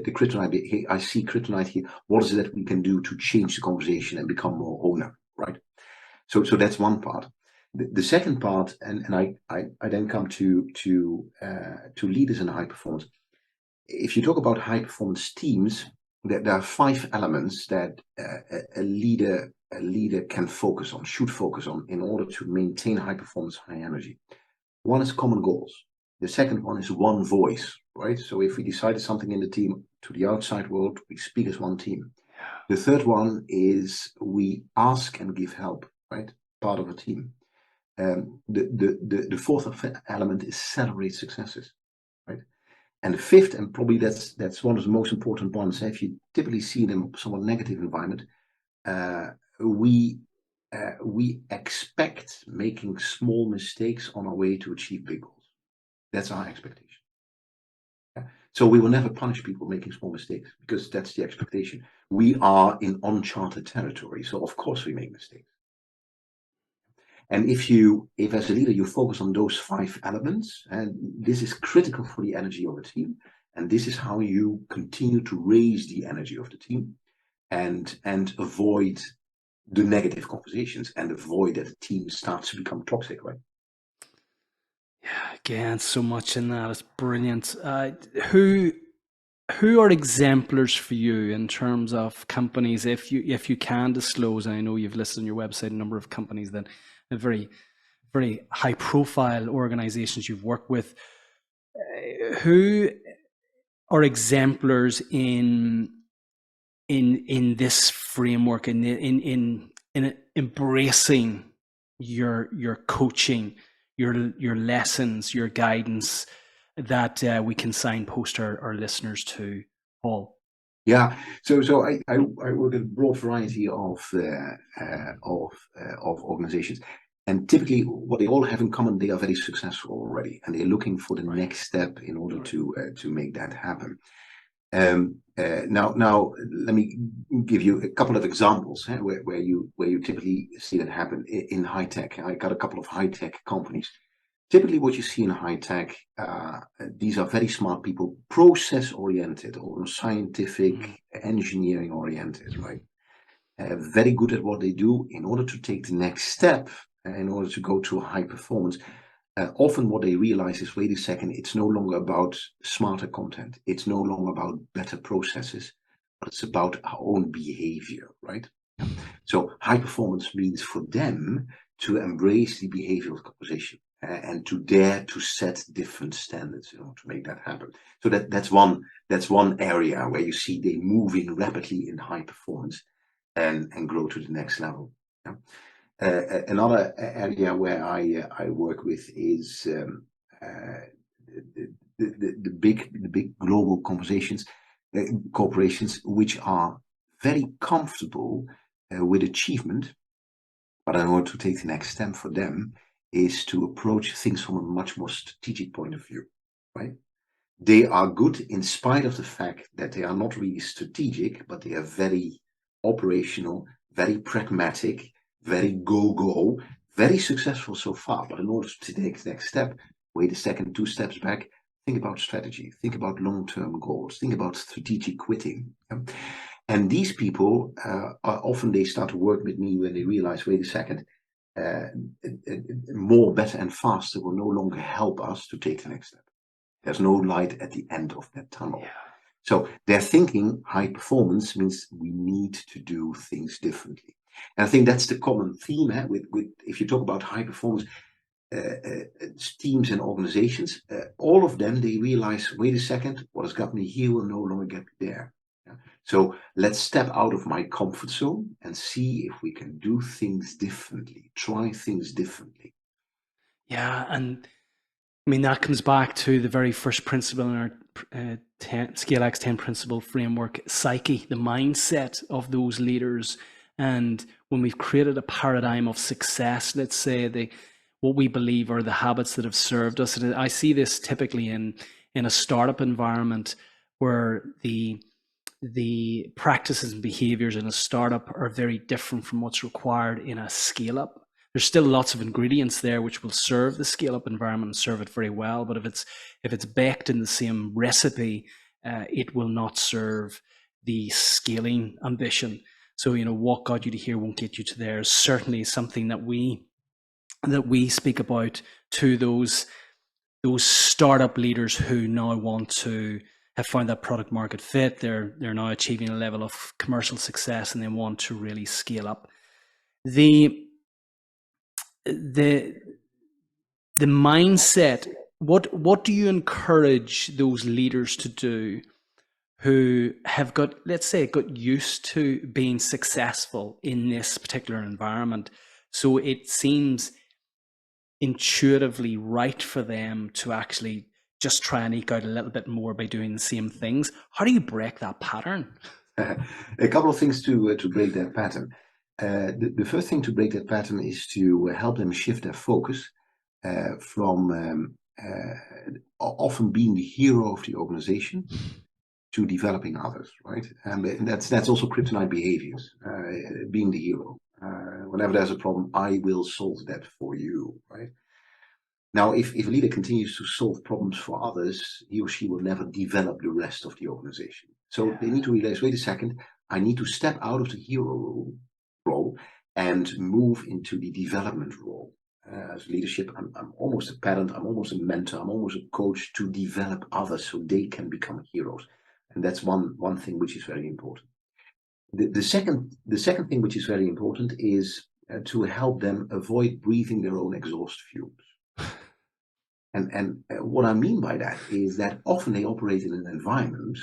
B: kryptonite behavior. I see kryptonite here. What is it that we can do to change the conversation and become more owner, right? So that's one part. The second part, and I then come to leaders in high performance. If you talk about high performance teams, there are 5 elements that a leader can focus on, should focus on, in order to maintain high performance, high energy. One is common goals. The second one is one voice, right? So if we decided something in the team to the outside world, we speak as one team. The third one is we ask and give help, right? Part of a team. The fourth element is celebrate successes, right? And the fifth, and probably that's one of the most important ones, if you typically see it in a somewhat negative environment, we expect making small mistakes on our way to achieve big goals. That's our expectation. Yeah? So we will never punish people making small mistakes, because that's the expectation. We are in uncharted territory, so of course we make mistakes. And if as a leader you focus on those 5 elements, and this is critical for the energy of a team, and this is how you continue to raise the energy of the team, and avoid the negative conversations, and avoid that the team starts to become toxic, right?
A: Yeah, again, so much in that. It's brilliant. Who are exemplars for you in terms of companies, if you can disclose? I know you've listed on your website a number of companies that are very, very high profile organizations you've worked with. Who are exemplars in this framework, in embracing your coaching, your lessons, your guidance, that we can signpost our listeners to, Paul?
B: Yeah, so I work in a broad variety of organizations, and typically what they all have in common, they are very successful already, and they're looking for the next step in order to make that happen. Now let me give you a couple of examples where you typically see that happen in high tech. I got a couple of high tech companies. Typically what you see in high tech, these are very smart people, process oriented or scientific engineering oriented, right? Very good at what they do. In order to take the next step, in order to go to high performance, often what they realize is, wait a second, it's no longer about smarter content. It's no longer about better processes, but it's about our own behavior, right? So high performance means for them to embrace the behavioral conversation. and to dare to set different standards in order to make that happen. So that's one area where you see they moving rapidly in high performance and grow to the next level. Yeah. Another area where I work with is the big global corporations, which are very comfortable with achievement, but in order to take the next step for them is to approach things from a much more strategic point of view, right? They are good in spite of the fact that they are not really strategic, but they are very operational, very pragmatic, very go, very successful so far. But in order to take the next step, wait a second, 2 steps back, think about strategy, think about long-term goals, think about strategic quitting. And these people, often they start to work with me when they realize, wait a second, more, better and faster will no longer help us to take the next step. There's no light at the end of that tunnel.
A: Yeah.
B: So they're thinking high performance means we need to do things differently. And I think that's the common theme with if you talk about high performance teams and organizations, all of them, they realize, wait a second, what has got me here will no longer get me there. Yeah? So let's step out of my comfort zone and see if we can do things differently, try things differently.
A: Yeah, and I mean, that comes back to the very first principle in our Scale X 10 principle framework, psyche, the mindset of those leaders. And when we've created a paradigm of success, let's say what we believe are the habits that have served us. And I see this typically in a startup environment where the practices and behaviors in a startup are very different from what's required in a scale up. There's still lots of ingredients there which will serve the scale-up environment and serve it very well. But if it's baked in the same recipe, it will not serve the scaling ambition. So, what got you to here won't get you to there is certainly something that we speak about to those startup leaders who now want to have found that product market fit. They're now achieving a level of commercial success and they want to really scale up. The mindset, what do you encourage those leaders to do who have got, let's say, got used to being successful in this particular environment, so it seems intuitively right for them to actually just try and eke out a little bit more by doing the same things? How do you break that pattern?
B: A couple of things to break that pattern. The first thing to break that pattern is to help them shift their focus from often being the hero of the organization to developing others, right? And that's also kryptonite behaviors, being the hero. Whenever there's a problem, I will solve that for you, right? Now, if a leader continues to solve problems for others, he or she will never develop the rest of the organization. So they need to realize, wait a second, I need to step out of the hero role and move into the development role. As leadership, I'm almost a parent, I'm almost a mentor, I'm almost a coach to develop others so they can become heroes. And that's one thing which is very important. The second thing which is very important is to help them avoid breathing their own exhaust fumes. And what I mean by that is that often they operate in an environment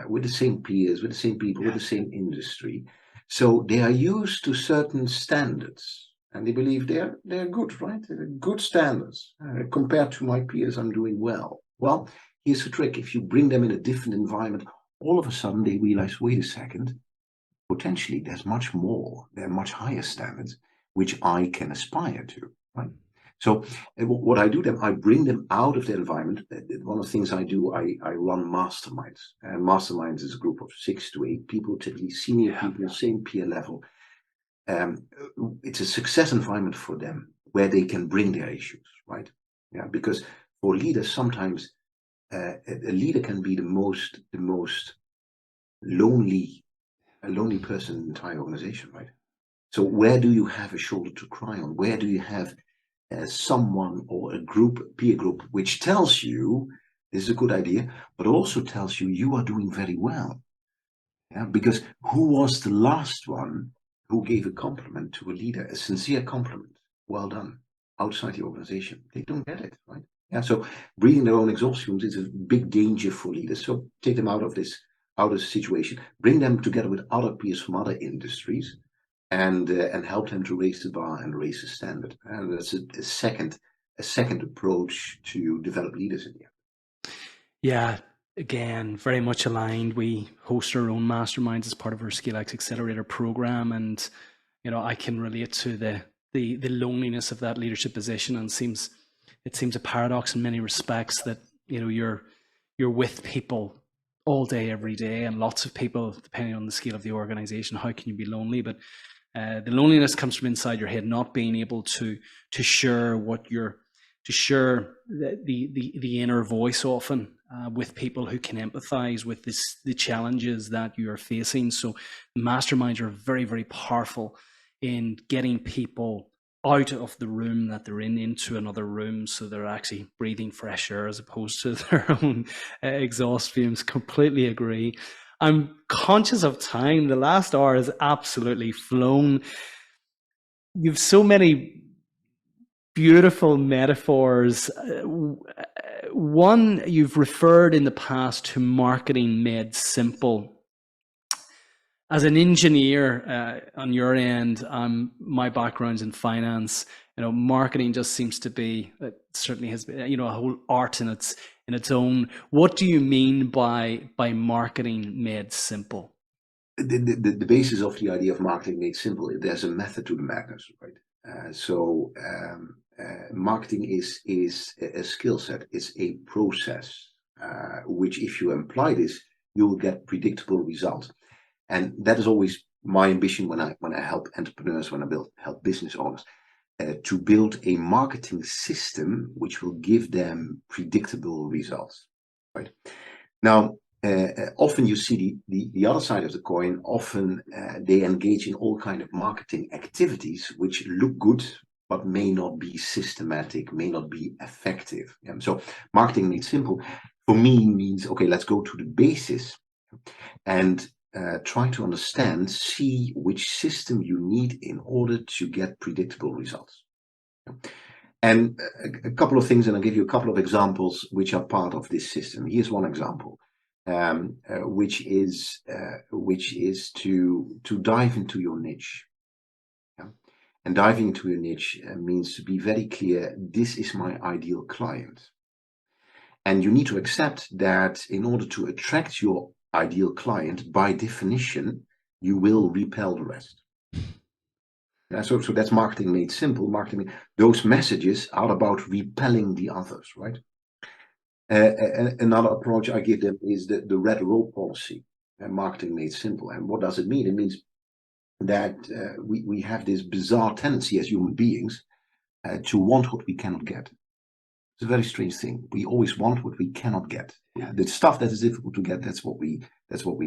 B: with the same peers, with the same people, with the same industry. So they are used to certain standards and they believe they're good, right? They're good standards. Compared to my peers, I'm doing well. Well, here's the trick. If you bring them in a different environment, all of a sudden they realize, wait a second, potentially there's much more. There are much higher standards which I can aspire to, right? So what I do then, I bring them out of the environment. One of the things I do, I run masterminds. And masterminds is a group of 6 to 8 people, typically senior people, same peer level. It's a success environment for them where they can bring their issues, right? Yeah, because for leaders, sometimes a leader can be the most lonely person in the entire organization, right? So where do you have a shoulder to cry on? Where do you have someone or a peer group, which tells you this is a good idea, but also tells you you are doing very well? Yeah, because who was the last one who gave a compliment to a leader, a sincere compliment? Well done. outside the organization. They don't get it, right? Yeah, so breathing their own exhaust fumes is a big danger for leaders. So take them out of this situation, bring them together with other peers from other industries, and help them to raise the bar and raise the standard. And that's a second approach to develop leaders in the end.
A: Yeah, again, very much aligned. We host our own masterminds as part of our ScaleX Accelerator program, and I can relate to the loneliness of that leadership position, and it seems a paradox in many respects that you're with people all day, every day, and lots of people, depending on the scale of the organization. How can you be lonely? But the loneliness comes from inside your head, not being able to share the inner voice often with people who can empathize with the challenges that you are facing. So masterminds are very, very powerful in getting people out of the room that they're in into another room, so they're actually breathing fresh air as opposed to their own exhaust fumes. Completely agree. I'm conscious of time. The last hour has absolutely flown. You've so many beautiful metaphors. One, you've referred in the past to marketing made simple. As an engineer on your end, my background's in finance. Marketing just seems to be, it certainly has been, a whole art in its own. What do you mean by marketing made simple?
B: The basis of the idea of marketing made simple, there's a method to the madness, right? Marketing is a skill set. It's a process, which if you apply this, you will get predictable results. And that is always my ambition when I help entrepreneurs, when I help business owners, to build a marketing system which will give them predictable results, right? Now, often you see the other side of the coin. Often they engage in all kind of marketing activities which look good, but may not be systematic, may not be effective. So marketing made simple for me means, okay, let's go to the basis and try to understand, see which system you need in order to get predictable results. And a couple of things, and I'll give you a couple of examples which are part of this system. Here's one example, which is to dive into your niche. Yeah? And diving into your niche means to be very clear, this is my ideal client. And you need to accept that in order to attract your ideal client, by definition, you will repel the rest. So that's marketing made simple. Those messages are about repelling the others, right? Another approach I give them is the red row policy, marketing made simple. And what does it mean? It means that we have this bizarre tendency as human beings to want what we cannot get. It's a very strange thing. We always want what we cannot get. Yeah. The stuff that is difficult to get, that's what we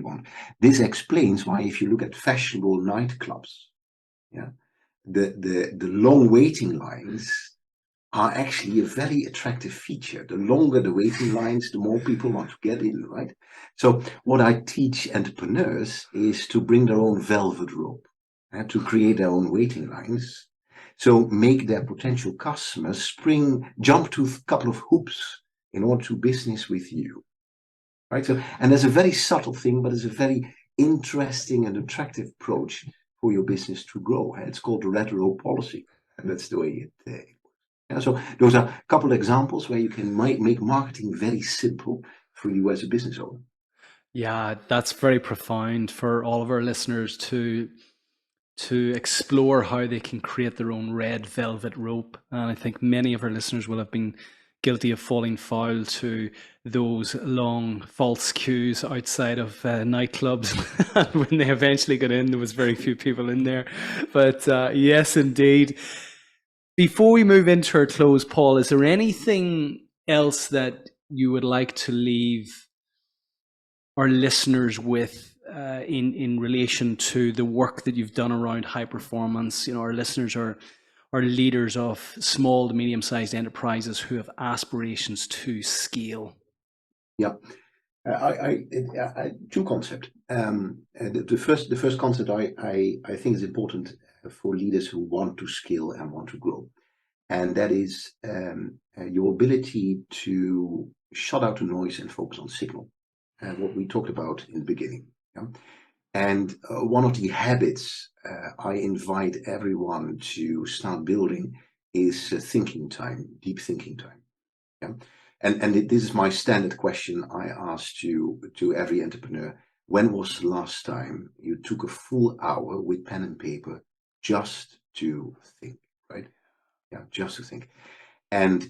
B: want. This explains why, if you look at fashionable nightclubs, yeah, the long waiting lines are actually a very attractive feature. The longer the waiting lines, the more people want to get in, right? So what I teach entrepreneurs is to bring their own velvet rope, to create their own waiting lines. So make their potential customers jump to a couple of hoops in order to business with you, right? So, and there's a very subtle thing, but it's a very interesting and attractive approach for your business to grow. It's called the red row policy, and that's the way it works. Yeah, so those are a couple of examples where you can make marketing very simple for you as a business owner.
A: Yeah, that's very profound for all of our listeners to explore how they can create their own red velvet rope. And I think many of our listeners will have been guilty of falling foul to those long false queues outside of nightclubs. And when they eventually got in, there was very few people in there. But yes, indeed. Before we move into our close, Paul, is there anything else that you would like to leave our listeners with in relation to the work that you've done around high performance? Our listeners are leaders of small to medium-sized enterprises who have aspirations to scale.
B: Yeah, two concepts. The first concept I think is important for leaders who want to scale and want to grow. and that is your ability to shut out the noise and focus on signal, what we talked about in the beginning. Yeah? And one of the habits I invite everyone to start building is thinking time, deep thinking time. Yeah? And this is my standard question I ask to every entrepreneur. When was the last time you took a full hour with pen and paper just to think, right? Yeah, just to think. And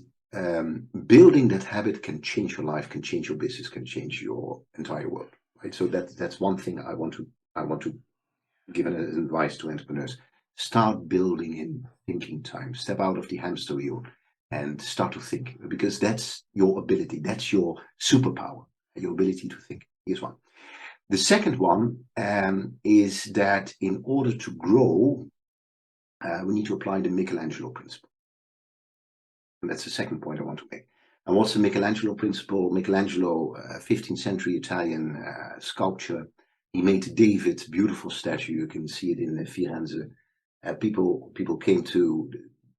B: building that habit can change your life, can change your business, can change your entire world, right? So that's one thing I want to give an advice to entrepreneurs. Start building in thinking time. Step out of the hamster wheel and start to think, because that's your ability. That's your superpower, your ability to think. Here's one. The second one is that in order to grow, we need to apply the Michelangelo principle. And that's the second point I want to make. And what's the Michelangelo principle? Michelangelo, 15th century Italian sculptor. He made David, beautiful statue. You can see it in Firenze. People came to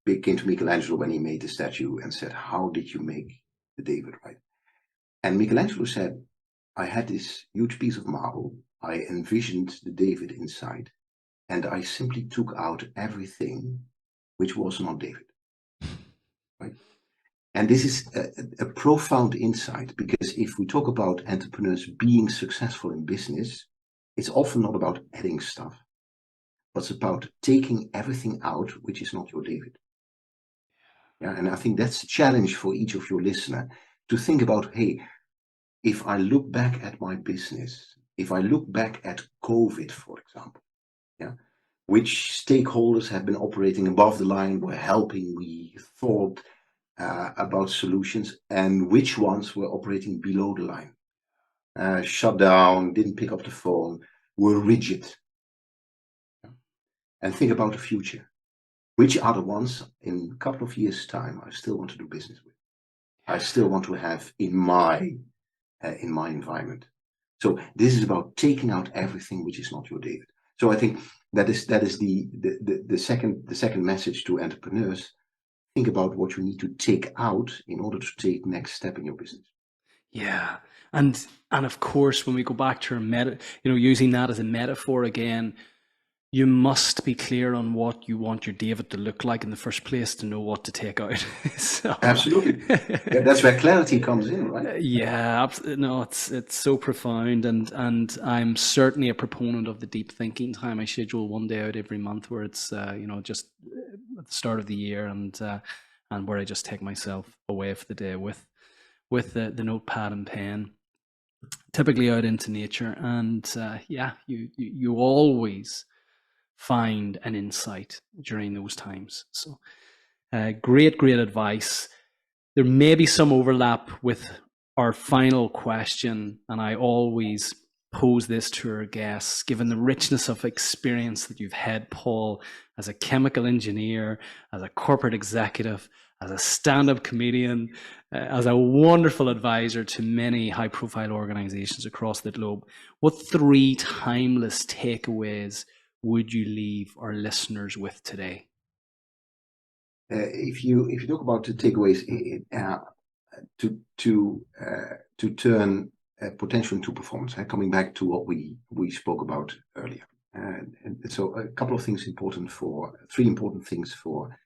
B: Michelangelo when he made the statue and said, "How did you make the David?" Right? And Michelangelo said, "I had this huge piece of marble. I envisioned the David inside, and I simply took out everything which was not David." Right? And this is a profound insight, because if we talk about entrepreneurs being successful in business, it's often not about adding stuff, but it's about taking everything out which is not your David. Yeah, and I think that's a challenge for each of your listeners to think about, hey, if I look back at my business, if I look back at COVID, for example, yeah, which stakeholders have been operating above the line, were helping, we thought about solutions, and which ones were operating below the line, shut down, didn't pick up the phone, were rigid. And think about the future. Which are the ones in a couple of years' time I still want to do business with? I still want to have in my environment. So this is about taking out everything which is not your David. So I think that is the second message to entrepreneurs. Think about what you need to take out in order to take next step in your business.
A: Yeah. And of course, when we go back to using that as a metaphor again, you must be clear on what you want your David to look like in the first place to know what to take out. So,
B: Absolutely. Yeah, that's where clarity comes in, right?
A: Yeah, no, it's so profound, and I'm certainly a proponent of the deep thinking time. I schedule one day out every month where it's just at the start of the year, and where I just take myself away for the day with the notepad and pen, typically out into nature, and you always find an insight during those times. So, great advice. There may be some overlap with our final question, and I always pose this to our guests, given the richness of experience that you've had, Paul, as a chemical engineer, as a corporate executive, as a stand-up comedian, as a wonderful advisor to many high-profile organizations across the globe. What 3 timeless takeaways would you leave our listeners with today?
B: If you talk about the takeaways, to turn potential into performance, coming back to what we spoke about earlier, and so a couple of things important for 3 important things for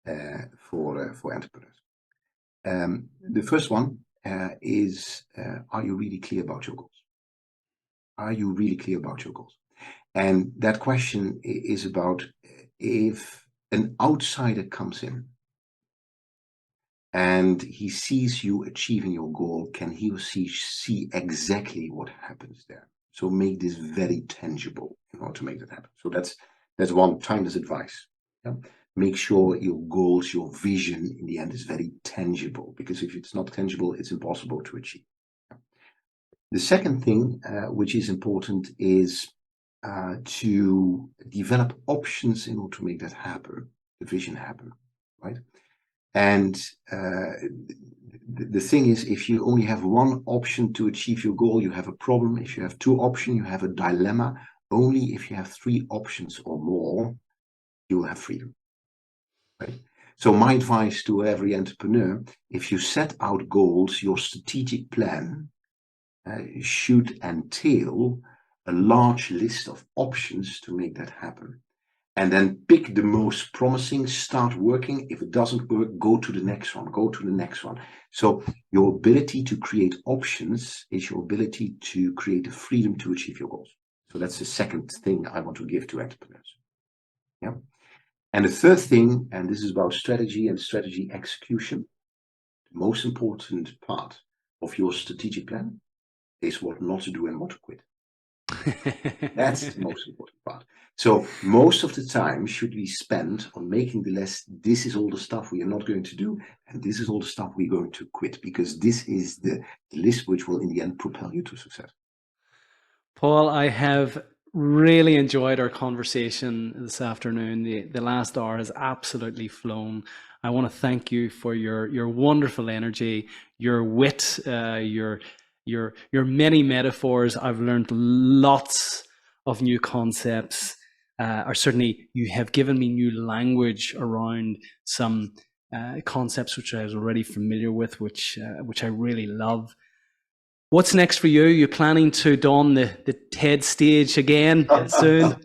B: entrepreneurs. The first one is, are you really clear about your goals? Are you really clear about your goals? And that question is about, if an outsider comes in and he sees you achieving your goal, can he or she see exactly what happens there? So make this very tangible in order to make that happen. So that's one timeless advice. Yeah? Make sure your goals, your vision in the end is very tangible, because if it's not tangible, it's impossible to achieve. Yeah? The second thing which is important is to develop options in order to make that happen, the vision happen, right? And the thing is, if you only have one option to achieve your goal, you have a problem. If you have 2 options, you have a dilemma. Only if you have 3 options or more, you will have freedom, right? So my advice to every entrepreneur, if you set out goals, your strategic plan should entail a large list of options to make that happen. And then pick the most promising, start working. If it doesn't work, go to the next one, go to the next one. So your ability to create options is your ability to create the freedom to achieve your goals. So that's the second thing I want to give to entrepreneurs. Yeah. And the third thing, and this is about strategy and strategy execution, the most important part of your strategic plan is what not to do and what to quit. That's the most important part. So most of the time should be spent on making the list. This is all the stuff we are not going to do, and this is all the stuff we're going to quit, because this is the list which will in the end propel you to success.
A: Paul, I have really enjoyed our conversation this afternoon. The last hour has absolutely flown. I want to thank you for your wonderful energy, your wit, your many metaphors. I've learned lots of new concepts. Or certainly, you have given me new language around some concepts which I was already familiar with, which I really love. What's next for you? You're planning to don the TED stage again soon?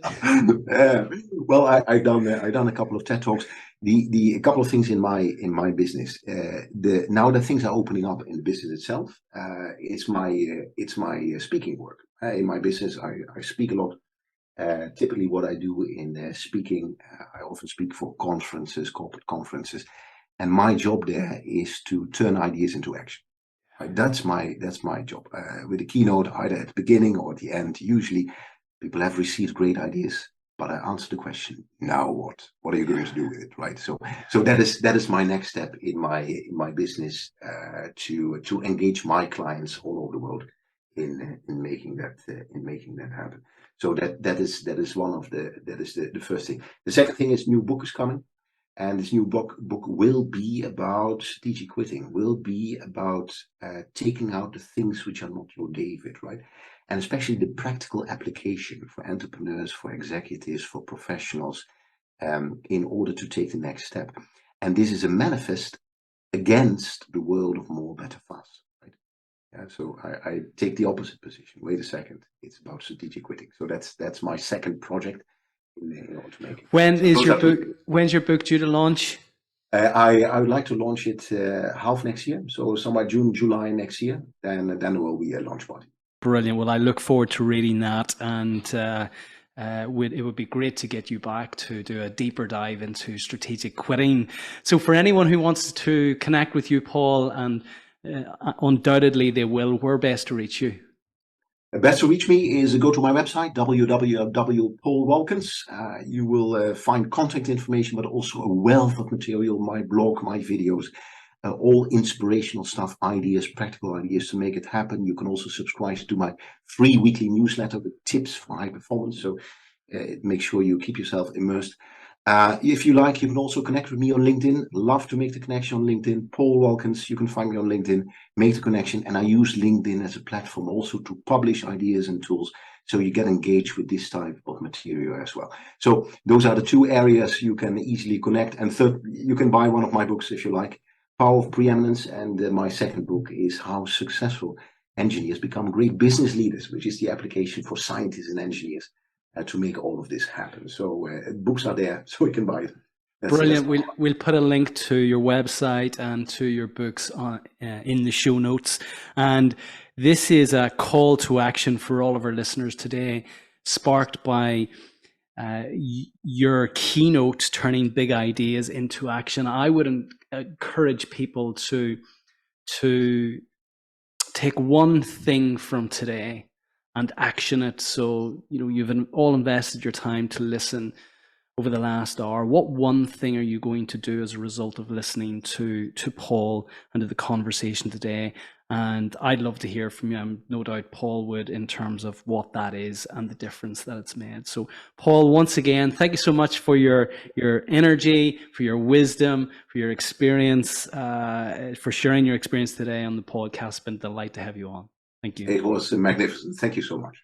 B: Well, I've done a couple of TED talks. A couple of things in my business. Now that things are opening up in the business itself, it's my speaking work. In my business, I speak a lot. Typically, what I do in speaking, I often speak for conferences, corporate conferences, and my job there is to turn ideas into action. Right? That's my job. With a keynote, either at the beginning or at the end. Usually, people have received great ideas, but I answer the question: now what? What are you going to do with it? Right. So that is my next step in my business, to engage my clients all over the world in making that happen. So that is one of the first thing. The second thing is new book is coming. And this new book will be about strategic quitting, will be about taking out the things which are not your David, right? And especially the practical application for entrepreneurs, for executives, for professionals, in order to take the next step. And this is a manifest against the world of more, better, fast, right? Yeah, so I take the opposite position. Wait a second, it's about strategic quitting. So that's my second project. In order to make it.
A: When's your book due to launch?
B: I would like to launch it half next year, so somewhere June, July next year. Then there will be a launch party.
A: Brilliant. Well, I look forward to reading that, and it would be great to get you back to do a deeper dive into strategic quitting. So for anyone who wants to connect with you, Paul, and undoubtedly they will, where best to reach you?
B: Best to reach me is go to my website, www.paulrulkens. You will find contact information, but also a wealth of material, my blog, my videos, all inspirational stuff, ideas, practical ideas to make it happen. You can also subscribe to my free weekly newsletter with tips for high performance. So make sure you keep yourself immersed. If you like, you can also connect with me on LinkedIn. Love to make the connection on LinkedIn. Paul Rulkens, you can find me on LinkedIn. Make the connection. And I use LinkedIn as a platform also to publish ideas and tools, so you get engaged with this type of material as well. So those are the two areas you can easily connect. And third, you can buy one of my books if you like, Power of Preeminence. And my second book is How Successful Engineers Become Great Business Leaders, which is the application for scientists and engineers to make all of this happen. So books are there, so you can buy it.
A: Brilliant. We'll put a link to your website and to your books in the show notes. And this is a call to action for all of our listeners today, sparked by your keynote, turning big ideas into action. I would encourage people to take one thing from today and action it. So, you've all invested your time to listen over the last hour. What one thing are you going to do as a result of listening to Paul and to the conversation today? And I'd love to hear from you. No doubt Paul would, in terms of what that is and the difference that it's made. So Paul, once again, thank you so much for your energy, for your wisdom, for your experience, for sharing your experience today on the podcast. It's been a delight to have you on. Thank you.
B: It was magnificent. Thank you so much.